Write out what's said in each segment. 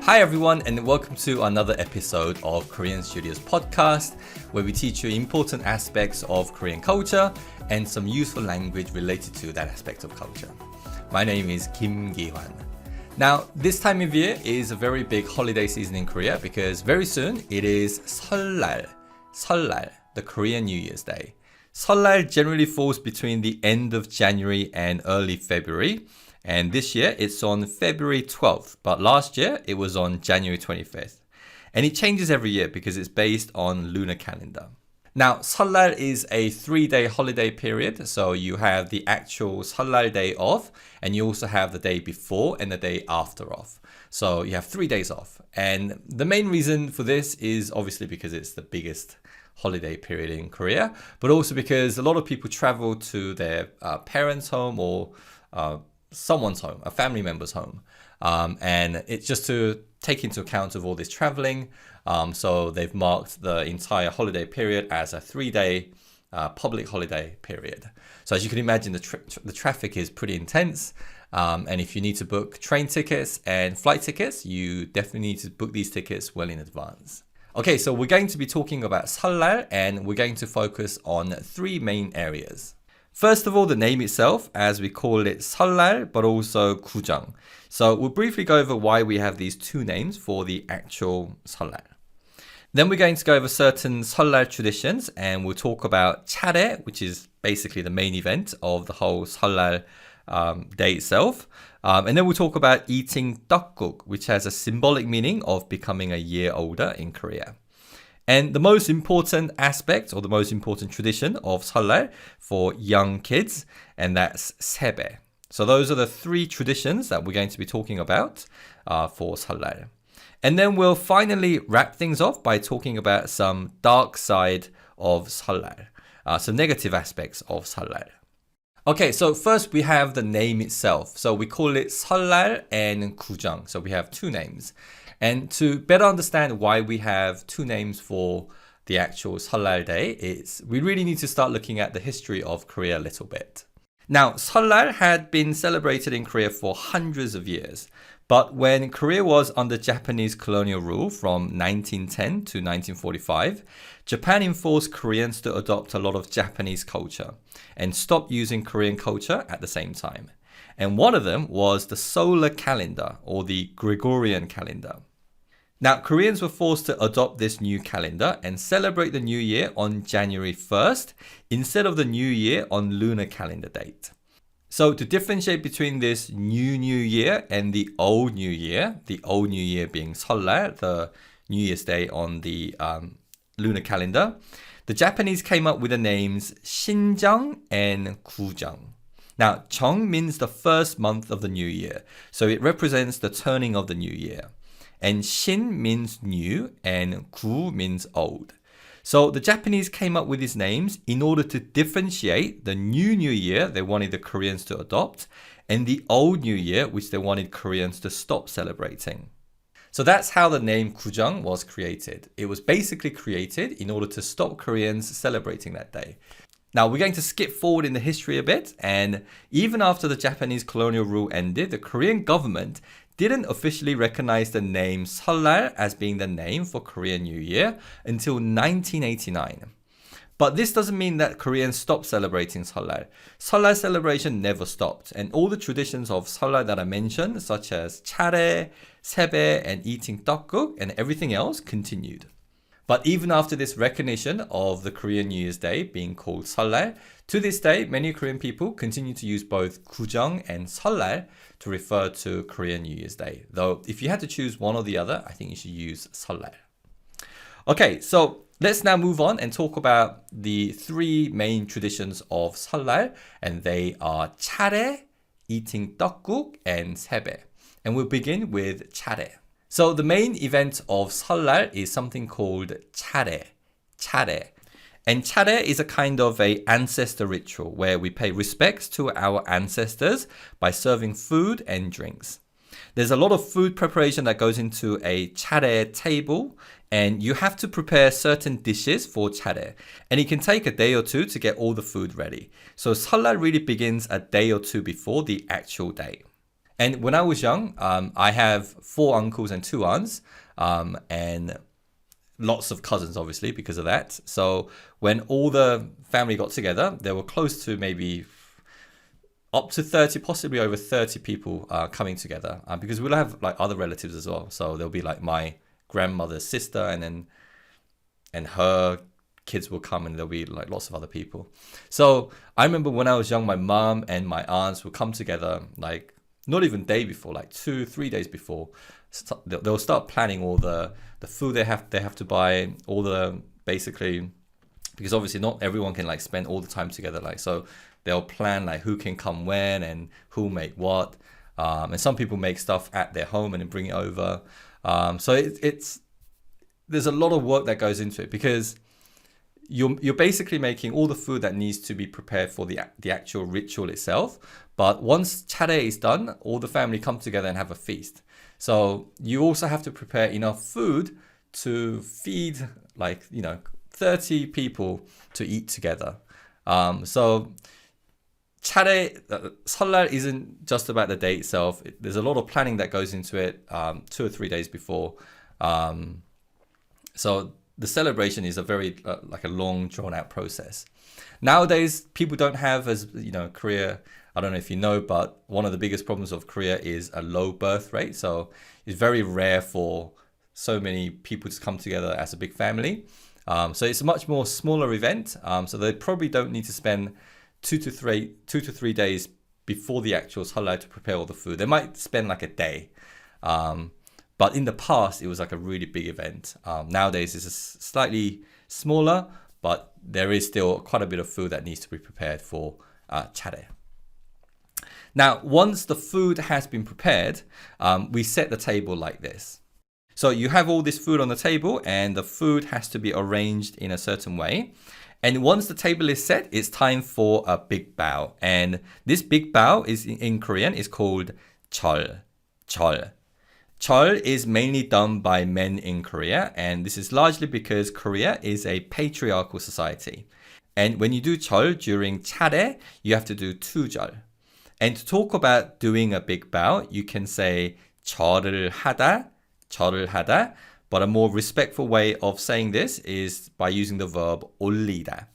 Hi everyone, and welcome to another episode of Korean Studios podcast, where we teach you important aspects of Korean culture and some useful language related to that aspect of culture. My name is Kim Gi-hwan. Now, this time of year is a very big holiday season in Korea because very soon it is 설날, the Korean New Year's Day. 설날 generally falls between the end of January and early February. And this year it's on February 12th, but last year it was on January 25th. And it changes every year because it's based on lunar calendar. Now, 설날 is a 3-day holiday period. So you have the actual 설날 day off, and you also have the day before and the day after off. So you have 3 days off. And the main reason for this is obviously because it's the biggest holiday period in Korea, but also because a lot of people travel to their parents' home or someone's home, a family member's home. And it's just to take into account of all this traveling. So they've marked the entire holiday period as a 3-day public holiday period. So as you can imagine, the traffic is pretty intense. And if you need to book train tickets and flight tickets, you definitely need to book these tickets well in advance. Okay, so we're going to be talking about 설날, and we're going to focus on 3 main areas. First of all, the name itself, as we call it 설날, but also 구정. So we'll briefly go over why we have these 2 names for the actual 설날. Then we're going to go over certain 설날 traditions, and we'll talk about 차례, which is basically the main event of the whole 설날 day itself. And then we'll talk about eating 떡국, which has a symbolic meaning of becoming a year older in Korea. And the most important aspect or the most important tradition of 설날 for young kids, and that's 세배. So those are the 3 traditions that we're going to be talking about for 설날. And then we'll finally wrap things off by talking about some dark side of 설날, some negative aspects of 설날. Okay, so first we have the name itself. So we call it 설날 and 구정. So we have 2 names. And to better understand why we have 2 names for the actual 설날 day, we really need to start looking at the history of Korea a little bit. Now, 설날 had been celebrated in Korea for hundreds of years. But when Korea was under Japanese colonial rule from 1910 to 1945, Japan enforced Koreans to adopt a lot of Japanese culture and stop using Korean culture at the same time. And one of them was the solar calendar, or the Gregorian calendar. Now, Koreans were forced to adopt this new calendar and celebrate the new year on January 1st instead of the new year on lunar calendar date. So to differentiate between this new year and the old new year being 설날, the New Year's Day on the lunar calendar, the Japanese came up with the names 신정 and 구정. Now, 정 means the first month of the new year, so it represents the turning of the new year. And shin means new, and 구 means old. So the Japanese came up with these names in order to differentiate the new year they wanted the Koreans to adopt and the old new year which they wanted Koreans to stop celebrating. So that's how the name 구정 was created. It was basically created in order to stop Koreans celebrating that day. Now, we're going to skip forward in the history a bit, and even after the Japanese colonial rule ended, the Korean government didn't officially recognize the name 설날 as being the name for Korean New Year until 1989. But this doesn't mean that Koreans stopped celebrating 설날. 설날 celebration never stopped, and all the traditions of 설날 that I mentioned, such as 차례, 세배, and eating 떡국, and everything else, continued. But even after this recognition of the Korean New Year's Day being called 설날, to this day, many Korean people continue to use both 구정 and 설날 to refer to Korean New Year's Day. Though, if you had to choose one or the other, I think you should use 설날. Okay, so let's now move on and talk about the 3 main traditions of 설날, and they are 차례, eating 떡국, and 세배. And we'll begin with 차례. So the main event of 설날 is something called 차례. And 차례 is a kind of a ancestor ritual where we pay respects to our ancestors by serving food and drinks. There's a lot of food preparation that goes into a 차례 table, and you have to prepare certain dishes for 차례. And it can take a day or 2 to get all the food ready. So 설날 really begins a day or 2 before the actual day. And when I was young, I have 4 uncles and 2 aunts, and lots of cousins, obviously, because of that. So when all the family got together, there were close to maybe up to 30, possibly over 30 people coming together, because we'll have like other relatives as well. So there'll be like my grandmother's sister, and her kids will come, and there'll be like lots of other people. So I remember when I was young, my mom and my aunts would come together, like not even day before, like 2-3 days before. They'll start planning all the food they have to buy, all the, basically, because obviously not everyone can like spend all the time together, like, so they'll plan like who can come when and who'll make what, and some people make stuff at their home and then bring it over. So it's there's a lot of work that goes into it, because you're basically making all the food that needs to be prepared for the actual ritual itself. But once 차례 is done, all the family come together and have a feast. So you also have to prepare enough food to feed, like, 30 people to eat together. So 차례, 설날 isn't just about the day itself. There's a lot of planning that goes into it, 2 or 3 days before. So the celebration is a very like a long, drawn out process. Nowadays, people don't have, as Korea, I don't know if you know, but one of the biggest problems of Korea is a low birth rate. So it's very rare for so many people to come together as a big family. So it's a much more smaller event. So they probably don't need to spend 2 to 3 days before the actual Seollal to prepare all the food. They might spend like a day. But in the past, it was like a really big event. Nowadays, it's slightly smaller, but there is still quite a bit of food that needs to be prepared for 차례. Now, once the food has been prepared, we set the table like this. So you have all this food on the table, and the food has to be arranged in a certain way. And once the table is set, it's time for a big bow. And this big bow is in Korean is called 절. 절 is mainly done by men in Korea, and this is largely because Korea is a patriarchal society. And when you do 절 during 차례, you have to do 2절. And to talk about doing a big bow, you can say 절을 하다, but a more respectful way of saying this is by using the verb 올리다.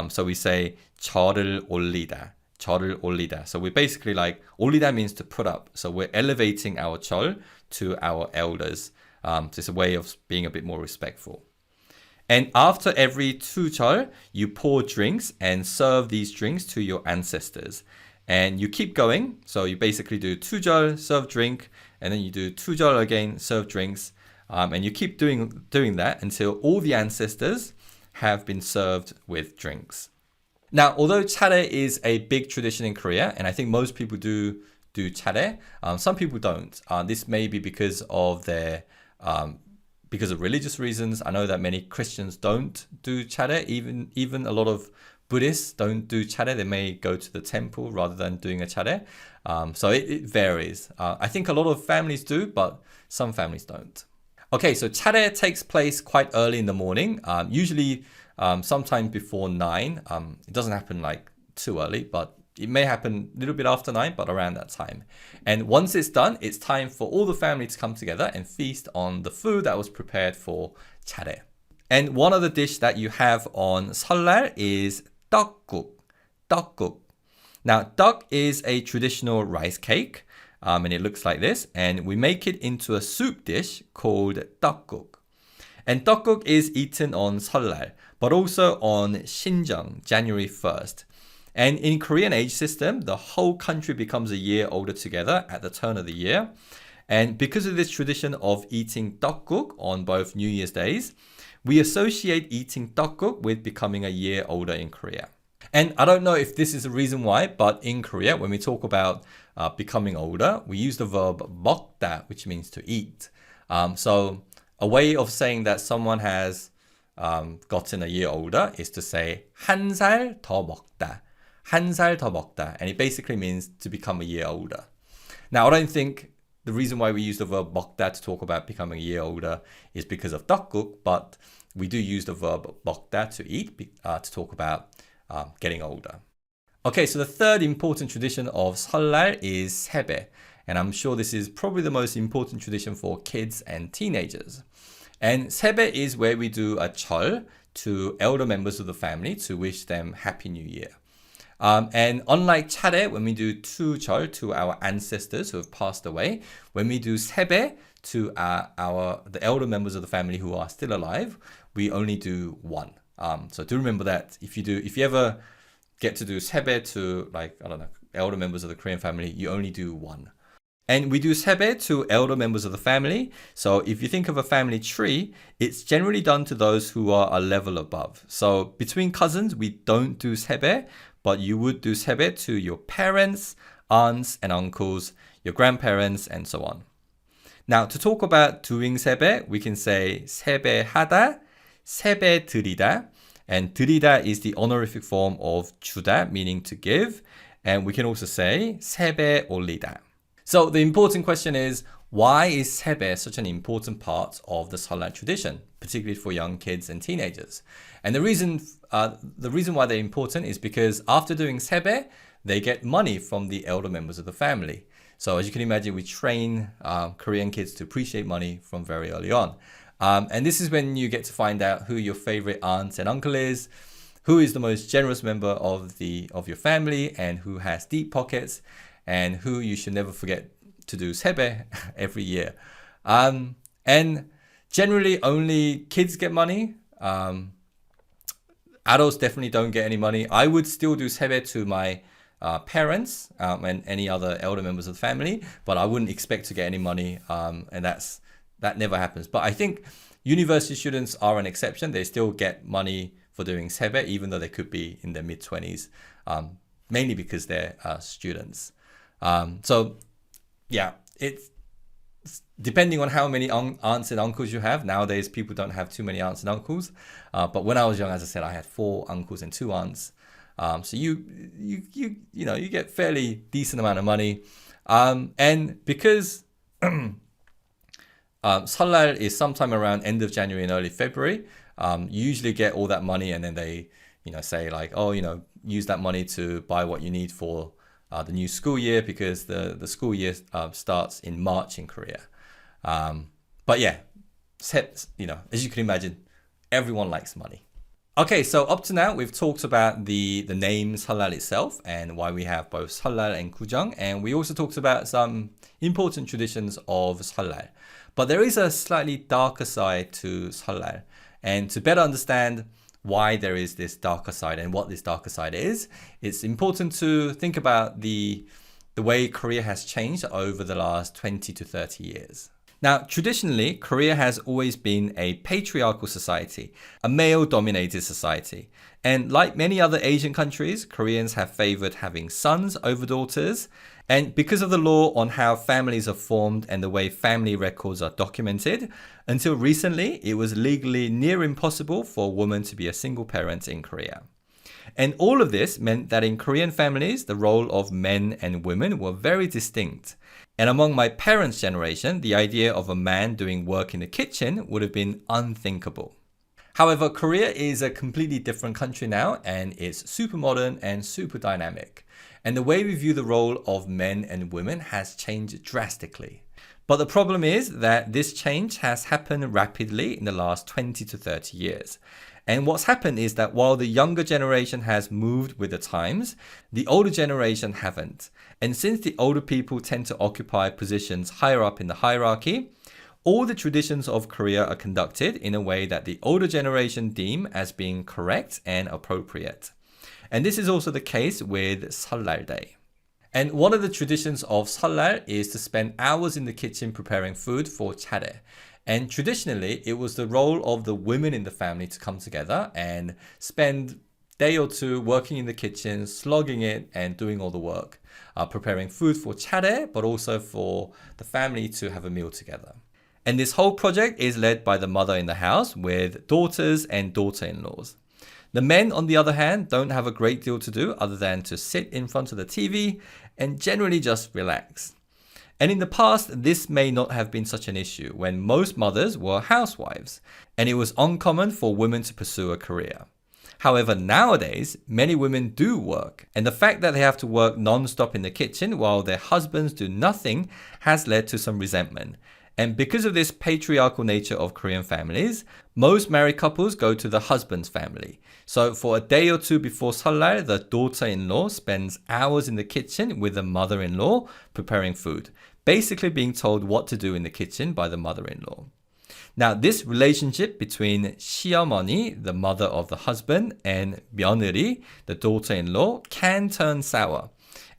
So we say 절을 올리다. So we're basically like, 올리다 means to put up. So we're elevating our 절 to our elders. So it's a way of being a bit more respectful. And after every 2절, you pour drinks and serve these drinks to your ancestors. And you keep going. So you basically do 2절, serve drink, and then you do 2절 again, serve drinks. And you keep doing that until all the ancestors have been served with drinks. Now, although 차례 is a big tradition in Korea, and I think most people do 차례, some people don't. This may be because of because of religious reasons. I know that many Christians don't do 차례. Even a lot of Buddhists don't do 차례. They may go to the temple rather than doing a 차례. So it varies. I think a lot of families do, but some families don't. Okay, so 차례 takes place quite early in the morning, usually sometime before 9. It doesn't happen like too early, but it may happen a little bit after 9, but around that time. And once it's done, it's time for all the family to come together and feast on the food that was prepared for 차례. And one other dish that you have on 설날 is 떡국. Now, 떡 is a traditional rice cake, and it looks like this. And we make it into a soup dish called 떡국. And 떡국 is eaten on 설날, but also on 신정, January 1st. And in Korean age system, the whole country becomes a year older together at the turn of the year. And because of this tradition of eating 떡국 on both New Year's days, we associate eating 떡국 with becoming a year older in Korea. And I don't know if this is the reason why, but in Korea, when we talk about becoming older, we use the verb 먹다, which means to eat. So a way of saying that someone has gotten a year older is to say 한 살 더 먹다. And it basically means to become a year older. Now, I don't think the reason why we use the verb 먹다 to talk about becoming a year older is because of 떡국, but we do use the verb 먹다 to eat to talk about getting older. Okay, so the third important tradition of 설날 is 세배. And I'm sure this is probably the most important tradition for kids and teenagers. And 세배 is where we do a 절 to elder members of the family to wish them Happy New Year. And unlike 차례, when we do 투절 to our ancestors who have passed away, when we do 세배 to the elder members of the family who are still alive, we only do one. So do remember that if you ever get to do 세배 to, like, I don't know, elder members of the Korean family, you only do one. And we do 세배 to elder members of the family. So if you think of a family tree, it's generally done to those who are a level above. So between cousins, we don't do 세배, but you would do 세배 to your parents, aunts and uncles, your grandparents, and so on. Now, to talk about doing 세배, we can say 세배하다, 세배드리다, and 드리다 is the honorific form of 주다, meaning to give, and we can also say 세배 올리다. So the important question is, why is 세배 such an important part of the 설날 tradition, particularly for young kids and teenagers? And the reason why they're important is because after doing 세배, they get money from the elder members of the family. So as you can imagine, we train Korean kids to appreciate money from very early on. And this is when you get to find out who your favorite aunt and uncle is, who is the most generous member of your family, and who has deep pockets, and who you should never forget to do 세배 every year. And generally only kids get money. Adults definitely don't get any money. I would still do 세배 to my parents and any other elder members of the family, but I wouldn't expect to get any money, and that never happens. But I think university students are an exception. They still get money for doing 세배, even though they could be in their mid-20s, mainly because they're students. So yeah, it's depending on how many aunts and uncles you have. Nowadays, people don't have too many aunts and uncles. But when I was young, as I said, I had 4 uncles and 2 aunts. So you get fairly decent amount of money. And because 설날 is sometime around end of January and early February, you usually get all that money, and then they say like, use that money to buy what you need for the new school year, because the school year starts in March in Korea. But yeah, as you can imagine, everyone likes money. Okay, so up to now, we've talked about the name 설날 itself and why we have both 설날 and 구정, and we also talked about some important traditions of 설날. But there is a slightly darker side to 설날, and to better understand why there is this darker side and what this darker side is, it's important to think about the way Korea has changed over the last 20 to 30 years. Now, traditionally, Korea has always been a patriarchal society, a male-dominated society. And like many other Asian countries, Koreans have favored having sons over daughters. And because of the law on how families are formed and the way family records are documented, until recently, it was legally near impossible for a woman to be a single parent in Korea. And all of this meant that in Korean families, the role of men and women were very distinct. And among my parents' generation, the idea of a man doing work in the kitchen would have been unthinkable. However, Korea is a completely different country now, and it's super modern and super dynamic. And the way we view the role of men and women has changed drastically. But the problem is that this change has happened rapidly in the last 20 to 30 years. And what's happened is that while the younger generation has moved with the times, the older generation haven't. And since the older people tend to occupy positions higher up in the hierarchy, all the traditions of Korea are conducted in a way that the older generation deem as being correct and appropriate. And this is also the case with 설날 Day. And one of the traditions of 설날 is to spend hours in the kitchen preparing food for 차례. And traditionally, it was the role of the women in the family to come together and spend a day or two working in the kitchen, slogging it and doing all the work, preparing food for 차례, but also for the family to have a meal together. And this whole project is led by the mother in the house with daughters and daughter-in-laws. The men, on the other hand, don't have a great deal to do other than to sit in front of the TV and generally just relax. And in the past, this may not have been such an issue when most mothers were housewives, and it was uncommon for women to pursue a career. However, nowadays, many women do work, and the fact that they have to work non-stop in the kitchen while their husbands do nothing has led to some resentment. And because of this patriarchal nature of Korean families, most married couples go to the husband's family. So for a day or two before Seollal, the daughter-in-law spends hours in the kitchen with the mother-in-law preparing food, basically being told what to do in the kitchen by the mother-in-law. Now, this relationship between 시어머니, the mother of the husband, and 며느리, the daughter-in-law, can turn sour.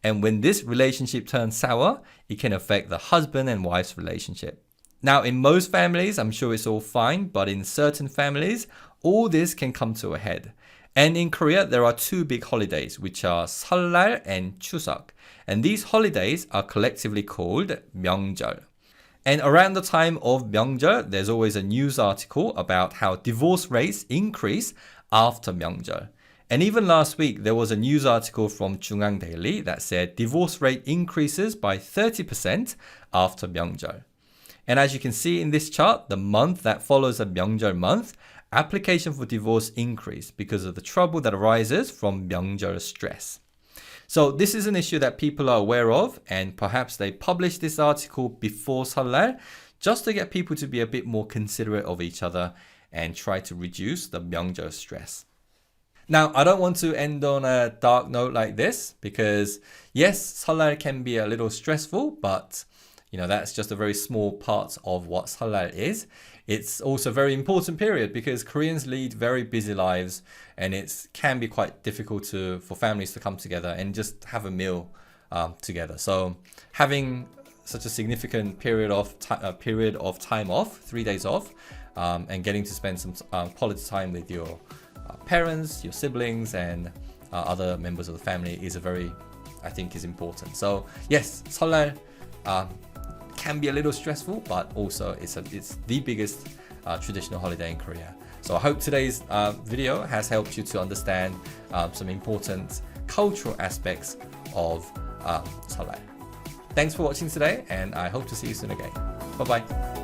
And when this relationship turns sour, it can affect the husband and wife's relationship. Now, in most families, I'm sure it's all fine, but in certain families, all this can come to a head. And in Korea, there are two big holidays, which are 설날 and Chuseok. And these holidays are collectively called 명절. And around the time of 명절, there's always a news article about how divorce rates increase after 명절. And even last week, there was a news article from 중앙 Daily that said divorce rate increases by 30% after 명절. And as you can see in this chart, the month that follows a 명절 month, application for divorce increase because of the trouble that arises from 명절 stress. So this is an issue that people are aware of, and perhaps they published this article before 설날 just to get people to be a bit more considerate of each other and try to reduce the 명절 stress. Now, I don't want to end on a dark note like this because yes, 설날 can be a little stressful, but that's just a very small part of what Seollal is. It's also a very important period because Koreans lead very busy lives, and it can be quite difficult for families to come together and just have a meal together. So having such a significant period of time off, 3 days off, and getting to spend some quality time with your parents, your siblings, and other members of the family is is important. So yes, Seollal can be a little stressful, but also it's the biggest traditional holiday in Korea. So I hope today's video has helped you to understand some important cultural aspects of Seollal. Thanks for watching today, and I hope to see you soon again. Bye bye.